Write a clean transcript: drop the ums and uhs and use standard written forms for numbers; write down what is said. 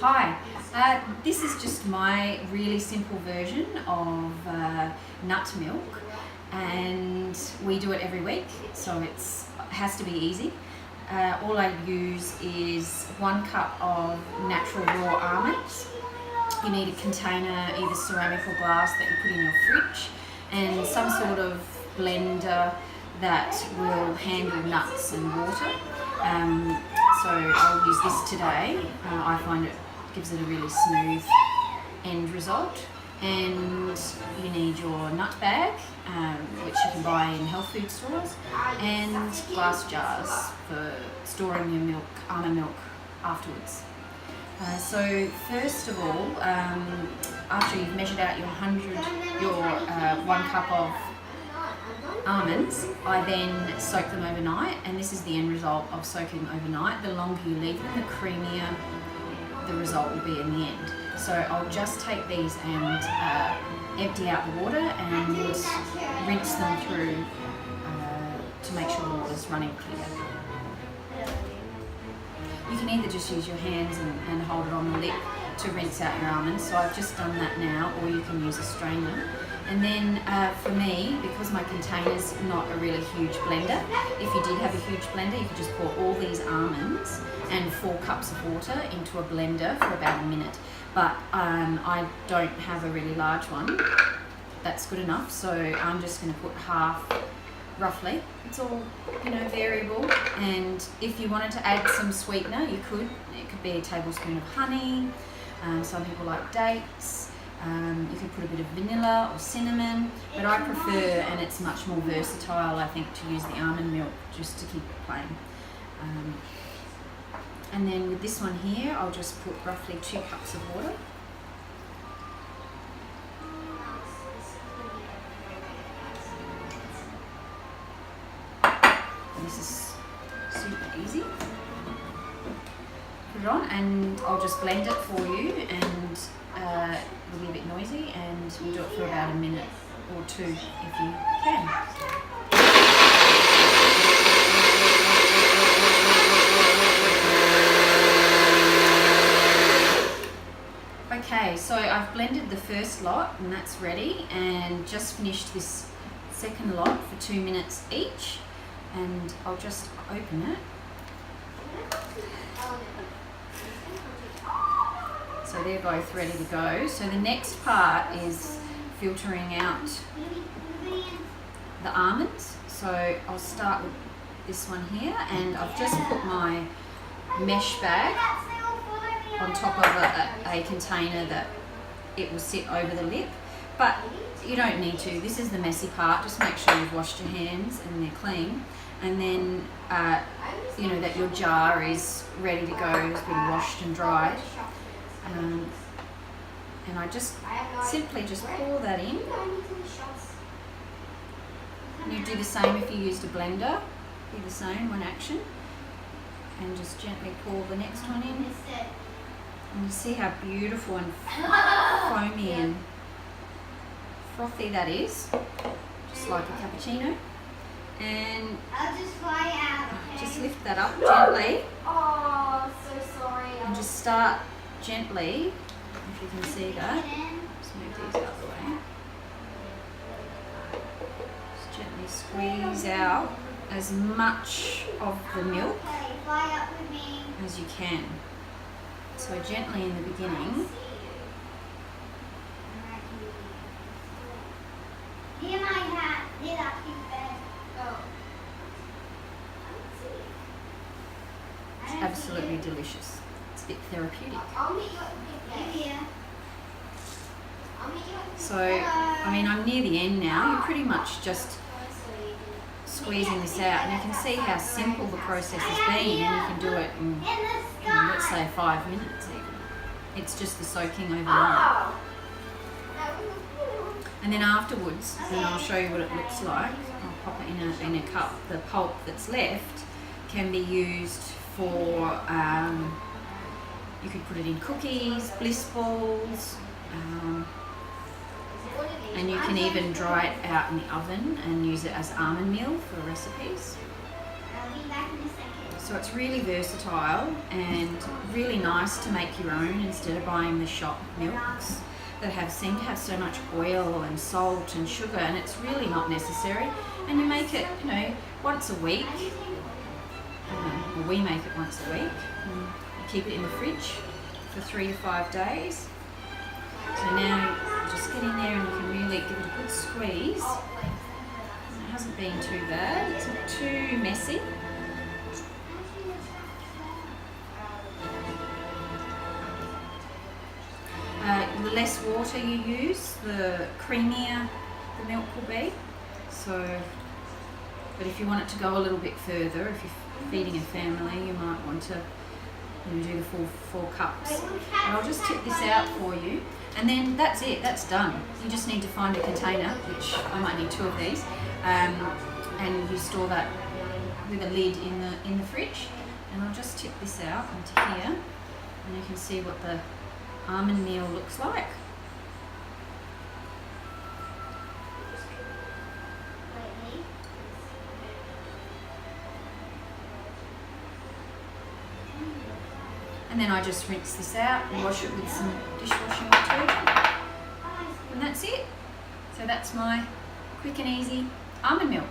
Hi, this is just my really simple version of nut milk, and we do it every week, so it has to be easy. All I use is 1 cup of natural raw almonds. You need a container, either ceramic or glass, that you put in your fridge, and some sort of blender that will handle nuts and water. So I'll use this today. I find it gives it a really smooth end result. And you need your nut bag, which you can buy in health food stores, and glass jars for storing your milk, almond milk, afterwards. So first of all, after you've measured out your 1 cup of almonds, I then soak them overnight, and this is the end result of soaking overnight. The longer you leave them, the creamier the result will be in the end. So I'll just take these and empty out the water and rinse them through to make sure the water's running clear. You can either just use your hands and hold it on the lip to rinse out your almonds, so I've just done that now, or you can use a strainer. And then for me, because my container's not a really huge blender, if you did have a huge blender, you could just pour all these almonds and 4 cups of water into a blender for about a minute. But I don't have a really large one. That's good enough, so I'm just going to put half, roughly. It's all, variable. And if you wanted to add some sweetener, you could. It could be a tablespoon of honey. Some people like dates. You could put a bit of vanilla or cinnamon, but I prefer, and it's much more versatile, I think, to use the almond milk just to keep it plain. And then with this one here, I'll just put roughly 2 cups of water. And this is super easy. Put it on, and I'll just blend it for you, and it'll be a bit noisy, and we'll do it for about a minute or 2 if you can. Okay, so I've blended the first lot and that's ready, and just finished this second lot for 2 minutes each, and I'll just open it. So they're both ready to go. So the next part is filtering out the almonds. So I'll start with this one here, and I've just put my mesh bag on top of a container that it will sit over the lip, but you don't need to. This is the messy part. Just make sure you've washed your hands and they're clean, and then that your jar is ready to go, has been washed and dried. And I just simply just pour that in. And you do the same if you used a blender. Do the same, one action, and just gently pour the next one in. And you see how beautiful and foamy and frothy that is, just like a cappuccino. And just lift that up gently. Oh, so sorry. And just start gently, if you can see that. Just move these out of the way. Just gently squeeze out as much of the milk as you can. So gently in the beginning. It's absolutely delicious. It's a bit therapeutic. So, I'm near the end now. You're pretty much just squeezing this out, and you can see how simple the process has been, and you can do it in let's say 5 minutes even. It's just the soaking overnight. And then afterwards, then I'll show you what it looks like. I'll pop it in a cup. The pulp that's left can be used for, you could put it in cookies, bliss balls, and you can even dry it out in the oven and use it as almond meal for recipes. So So it's really versatile and really nice to make your own instead of buying the shop milks that seem to have so much oil and salt and sugar, and it's really not necessary. And you make it, once a week. Well, we make it once a week. You keep it in the fridge for 3 to 5 days. So now you just get in there and you can really give it a good squeeze. It hasn't been too bad. It's not too messy. The less water you use, the creamier the milk will be. But if you want it to go a little bit further, if you're feeding a family, you might want to do the full 4 cups. But I'll just tip this out for you, and then that's it. That's done. You just need to find a container, which I might need 2 of these, and you store that with a lid in the fridge. And I'll just tip this out into here, and you can see what the almond meal looks like. And then I just rinse this out and wash it with some dishwashing detergent. And that's it. So that's my quick and easy almond milk.